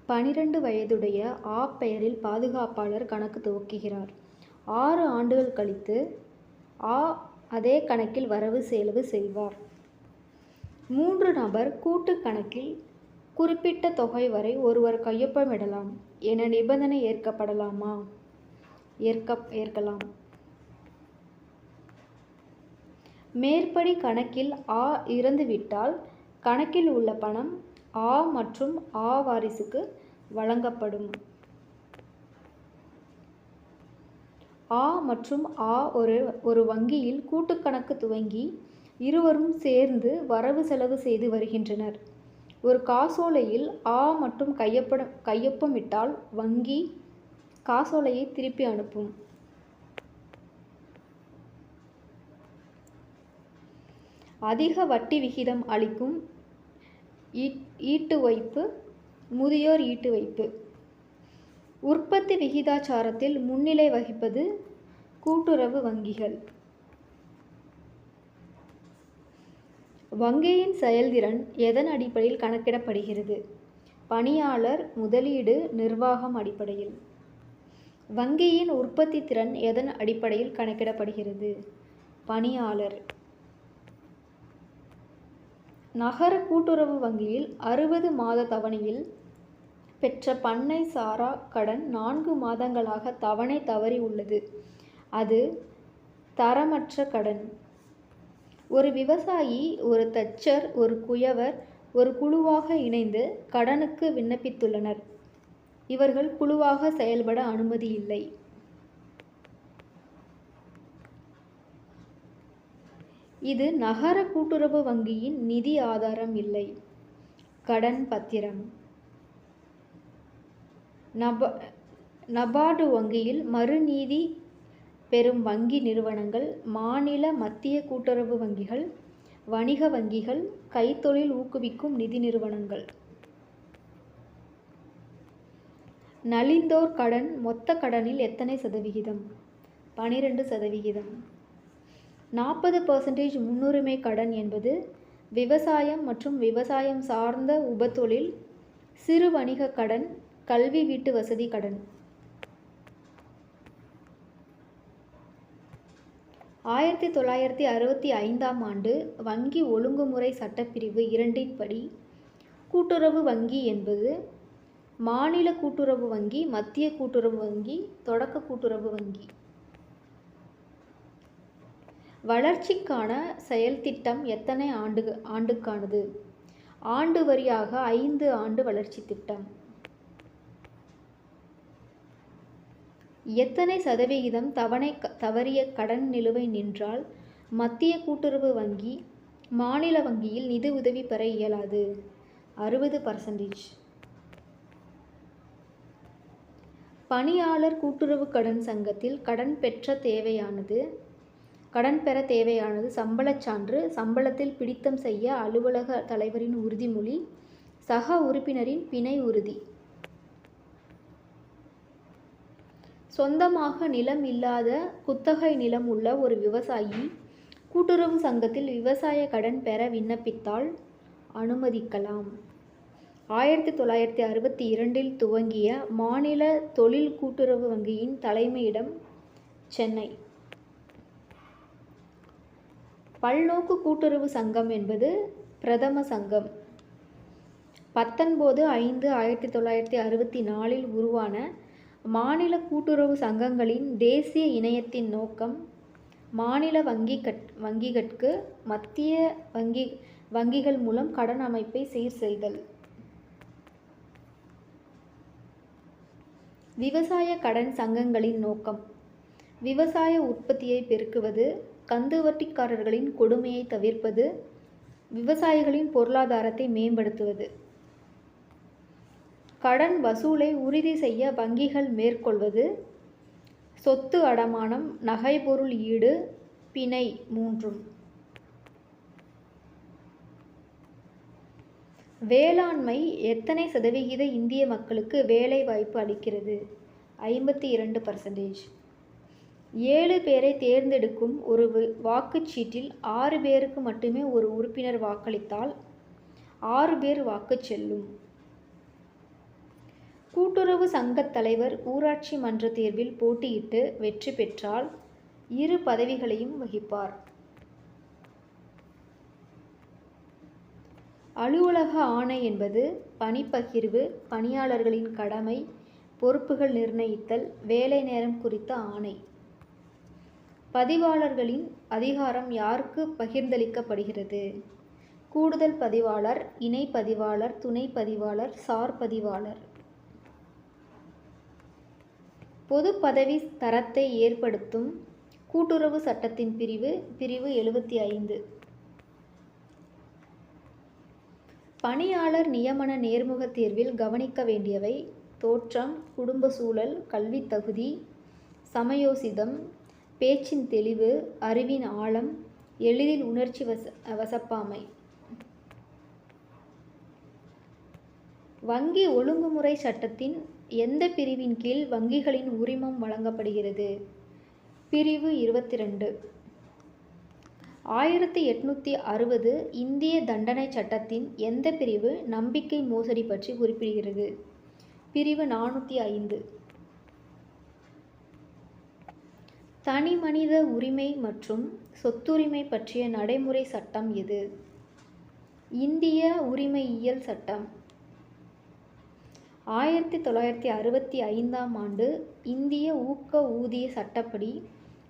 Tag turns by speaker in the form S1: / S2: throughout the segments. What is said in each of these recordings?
S1: 12 வயதுடைய ஆ பெயரில் பாதுகாப்பாளர் கணக்கு துவக்குகிறார். 6 ஆண்டுகள் கழித்து ஆ அதே கணக்கில் வரவு செலவு செய்வார். 3 நபர் கூட்டு கணக்கில் குறிப்பிட்ட தொகை வரை ஒருவர் கையொப்பமிடலாம் என நிபந்தனை ஏற்கப்படலாமா? ஏற்கலாம். மேற்படி கணக்கில் ஆ இறந்துவிட்டால் கணக்கில் உள்ள பணம் ஆ மற்றும் ஆ வாரிசுக்கு வழங்கப்படும். ஆ மற்றும் ஆ ஒரு வங்கியில் கூட்டுக்கணக்கு துவங்கி இருவரும் சேர்ந்து வரவு செலவு செய்து வருகின்றனர். ஒரு காசோலையில் ஆ மட்டும் கையொப்பமிட்டால் வங்கி காசோலையை திருப்பி அனுப்பும். அதிக வட்டி விகிதம் அளிக்கும் ஈட்டு வைப்பு முதியோர் ஈட்டு வைப்பு. உற்பத்தி விகிதாச்சாரத்தில் முன்னிலை வகிப்பது கூட்டுறவு வங்கிகள். வங்கியின் செயல்திறன் எதன் அடிப்படையில் கணக்கிடப்படுகிறது? பணியாளர், முதலீடு, நிர்வாகம் அடிப்படையில். வங்கியின் உற்பத்தி திறன் எதன் அடிப்படையில் கணக்கிடப்படுகிறது? பணியாளர். நகர கூட்டுறவு வங்கியில் 60 மாத தவணையில் பெற்ற பண்ணை சாரா கடன் 4 மாதங்களாக தவணை தவறி உள்ளது. அது தரமற்ற கடன். ஒரு விவசாயி, ஒரு தச்சர், ஒரு குயவர் ஒரு குழுவாக இணைந்து கடனுக்கு விண்ணப்பித்துள்ளனர். இவர்கள் குழுவாக செயல்பட அனுமதி இல்லை. இது நகர கூட்டுறவு வங்கியின் நிதி ஆதாரம் இல்லை. கடன் பத்திரம். நபார்டு வங்கியில் மறுநீதி பெறும் வங்கி நிறுவனங்கள் மாநில, மத்திய கூட்டுறவு வங்கிகள், வணிக வங்கிகள், கைத்தொழில் ஊக்குவிக்கும் நிதி நிறுவனங்கள். நலிந்தோர் கடன் மொத்த கடனில் எத்தனை சதவிகிதம்? 12%. 40% முன்னுரிமை கடன் என்பது விவசாயம் மற்றும் விவசாயம் சார்ந்த உபத்தொழில், சிறு வணிக கடன், கல்வி வீட்டு வசதி கடன். 1965ஆம் ஆண்டு வங்கி ஒழுங்குமுறை சட்டப்பிரிவு 2 படி கூட்டுறவு வங்கி என்பது மாநில கூட்டுறவு வங்கி, மத்திய கூட்டுறவு வங்கி, தொடக்க கூட்டுறவு வங்கி. வளர்ச்சிக்கான செயல் திட்டம் எத்தனை ஆண்டுக்கானது? ஆண்டு வாரியாக 5 ஆண்டு வளர்ச்சி திட்டம். எத்தனை சதவிகிதம் தவறிய கடன் நிலுவை நின்றால் மத்திய கூட்டுறவு வங்கி மாநில வங்கியில் நிதி உதவி பெற இயலாது? 60%. பணியாளர் கூட்டுறவு கடன் சங்கத்தில் கடன் பெற தேவையானது சம்பளச் சான்று, சம்பளத்தில் பிடித்தம் செய்ய அலுவலக தலைவரின் உறுதிமொழி, சக உறுப்பினரின் பிணை உறுதி. சொந்தமாக நிலம் இல்லாத குத்தகை நிலம் உள்ள ஒரு விவசாயி கூட்டுறவு சங்கத்தில் விவசாய கடன் பெற விண்ணப்பித்தால் அனுமதிக்கலாம். 1962இல் துவங்கிய மாநில தொழில் கூட்டுறவு வங்கியின் தலைமையிடம் சென்னை. பல்நோக்கு கூட்டுறவு சங்கம் என்பது பிரதம சங்கம். 19/5/1964இல் உருவான மாநில கூட்டுறவு சங்கங்களின் தேசிய இணையத்தின் நோக்கம் மாநில வங்கிகட்கு மத்திய வங்கிகள் மூலம் கடன் அமைப்பை சீர் செய்தல். விவசாய கடன் சங்கங்களின் நோக்கம் விவசாய உற்பத்தியை பெருக்குவது, கந்துவட்டிக்காரர்களின் கொடுமையை தவிர்ப்பது, விவசாயிகளின் பொருளாதாரத்தை மேம்படுத்துவது. கடன் வசூலை உறுதி செய்ய வங்கிகள் மேற்கொள்வது சொத்து அடமானம், நகைப்பொருள் ஈடு, பிணை 3. வேளாண்மை எத்தனை சதவிகித இந்திய மக்களுக்கு வேலை வாய்ப்பு அளிக்கிறது? 52%. 7 பேரை தேர்ந்தெடுக்கும் ஒரு வாக்குச்சீட்டில் 6 பேருக்கு மட்டுமே ஒரு உறுப்பினர் வாக்களித்தால் 6 பேர் வாக்கு செல்லும். கூட்டுறவு சங்கத் தலைவர் ஊராட்சி மன்ற தேர்வில் போட்டியிட்டு வெற்றி பெற்றால் 2 பதவிகளையும் வகிப்பார். அலுவலக ஆணை என்பது பணிப்பகிர்வு, பணியாளர்களின் கடமை, பொறுப்புகள் நிர்ணயித்தல், வேலை நேரம் குறித்த ஆணை. பதிவாளர்களின் அதிகாரம் யாருக்கு பகிர்ந்தளிக்கப்படுகிறது? கூடுதல் பதிவாளர், இணை பதிவாளர், துணை பதிவாளர், சார் பதிவாளர். பொது பதவி தரத்தை ஏற்படுத்தும் கூட்டுறவு சட்டத்தின் பிரிவு 75. பணியாளர் நியமன நேர்முக தேர்வில் கவனிக்க வேண்டியவை: தோற்றம், குடும்ப சூழல், கல்வித் தகுதி, சமயோசிதம், பேச்சின் தெளிவு, அறிவின் ஆழம், எளிதில் உணர்ச்சி வசப்பாமை. வங்கி ஒழுங்குமுறை சட்டத்தின் எந்த பிரிவின் கீழ் வங்கிகளின் உரிமம் வழங்கப்படுகிறது? பிரிவு 22. 1860 இந்திய தண்டனை சட்டத்தின் எந்த பிரிவு நம்பிக்கை மோசடி பற்றி குறிப்பிடுகிறது? பிரிவு 405. தனிமனித உரிமை மற்றும் சொத்துரிமை பற்றிய நடைமுறை சட்டம் எது? இந்திய உரிமையியல் சட்டம். 1965ஆம் ஆண்டு இந்திய ஊக்க ஊதிய சட்டப்படி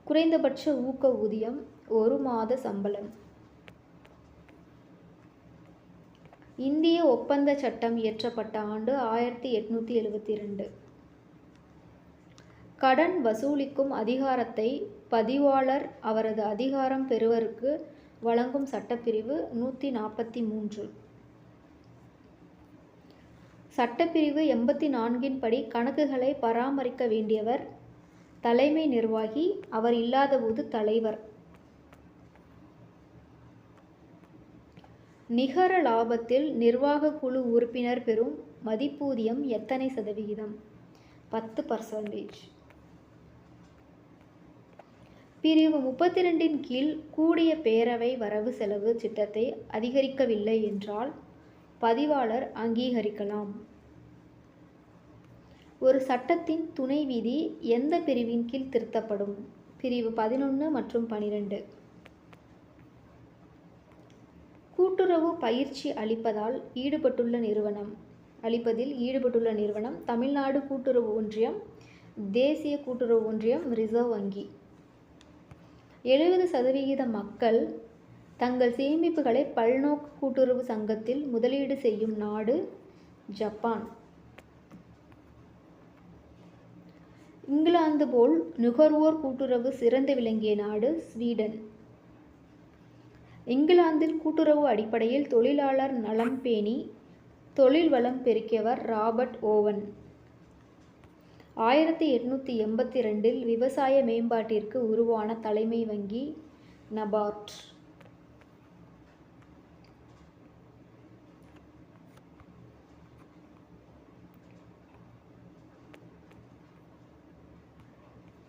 S1: குறைந்தபட்ச ஊக்க ஊதியம் 1 மாத சம்பளம். இந்திய ஒப்பந்த சட்டம் இயற்றப்பட்ட ஆண்டு 1872. கடன் வசூலிக்கும் அதிகாரத்தை பதிவாளர் அவரது அதிகாரம் பெறுவருக்கு வழங்கும் சட்டப்பிரிவு 143. சட்டப்பிரிவு 84 படி கணக்குகளை பராமரிக்க வேண்டியவர் தலைமை நிர்வாகி, அவர் இல்லாதபோது தலைவர். நிகர லாபத்தில் நிர்வாக குழு உறுப்பினர் பெறும் மதிப்பூதியம் எத்தனை சதவிகிதம்? 10%. பிரிவு 32 கீழ் கூடிய பேரவை வரவு செலவு திட்டத்தை அதிகரிக்கவில்லை என்றால் பதிவாளர் அங்கீகரிக்கலாம். ஒரு சட்டத்தின் துணை விதி எந்த பிரிவின் கீழ் திருத்தப்படும்? பிரிவு 11 மற்றும் 12. கூட்டுறவு பயிற்சி அளிப்பதில் ஈடுபட்டுள்ள நிறுவனம் தமிழ்நாடு கூட்டுறவு ஒன்றியம், தேசிய கூட்டுறவு ஒன்றியம், ரிசர்வ் வங்கி. 70% மக்கள் தங்கள் சேமிப்புகளை பல்நோக்கு கூட்டுறவு சங்கத்தில் முதலீடு செய்யும் நாடு ஜப்பான். இங்கிலாந்து போல் நுகர்வோர் கூட்டுறவு சிறந்து விளங்கிய நாடு ஸ்வீடன். இங்கிலாந்தில் கூட்டுறவு அடிப்படையில் தொழிலாளர் நலம் பேணி தொழில் வளம் பெருக்கியவர் ராபர்ட் ஓவன். 1882இல் விவசாய மேம்பாட்டிற்கு உருவான தலைமை வங்கி நபார்ட்.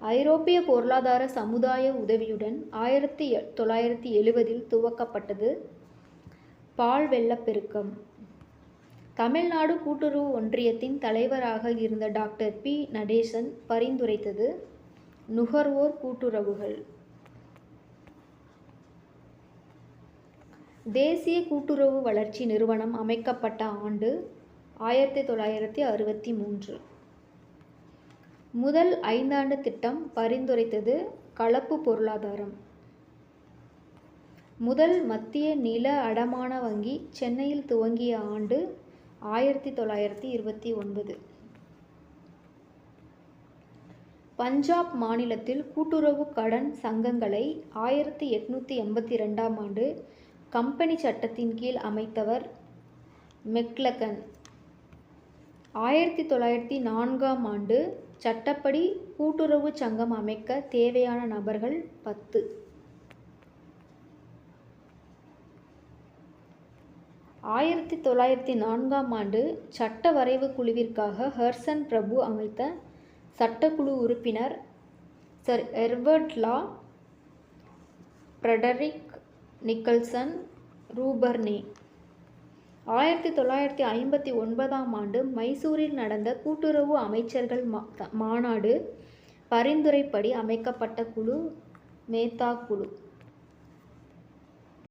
S1: ஐரோப்பிய பொருளாதார சமுதாய உதவியுடன் 1970இல் துவக்கப்பட்டது பால் வெள்ளப்பெருக்கம். தமிழ்நாடு கூட்டுறவு ஒன்றியத்தின் தலைவராக இருந்த டாக்டர் பி. நடேசன் பரிந்துரைத்தது நுகர்வோர் கூட்டுறவுகள். தேசிய கூட்டுறவு வளர்ச்சி நிறுவனம் அமைக்கப்பட்ட ஆண்டு 1963. முதல் 5 ஆண்டு திட்டம் பரிந்துரைத்தது கலப்பு பொருளாதாரம். முதல் மத்திய நில அடமான வங்கி சென்னையில் துவங்கிய ஆண்டு 1929. பஞ்சாப் மாநிலத்தில் கூட்டுறவு கடன் சங்கங்களை 1882ஆம் ஆண்டு கம்பெனி சட்டத்தின் கீழ் அமைத்தவர் மெக்லகன். 1904ஆம் ஆண்டு சட்டப்படி கூட்டுறவு சங்கம் அமைக்க தேவையான நபர்கள் 10. 1904ஆம் ஆண்டு சட்ட வரைவு குழுவிற்காக ஹர்சன் பிரபு அமைத்த சட்டக்குழு உறுப்பினர் சர் எட்வர்ட் லா, ஃப்ரெடரிக் நிக்கல்சன், ரூபர்னே. 1959ஆம் ஆண்டு மைசூரில் நடந்த கூட்டுறவு அமைச்சர்கள் மாநாடு பரிந்துரைப்படி அமைக்கப்பட்ட குழு மேத்தா குழு.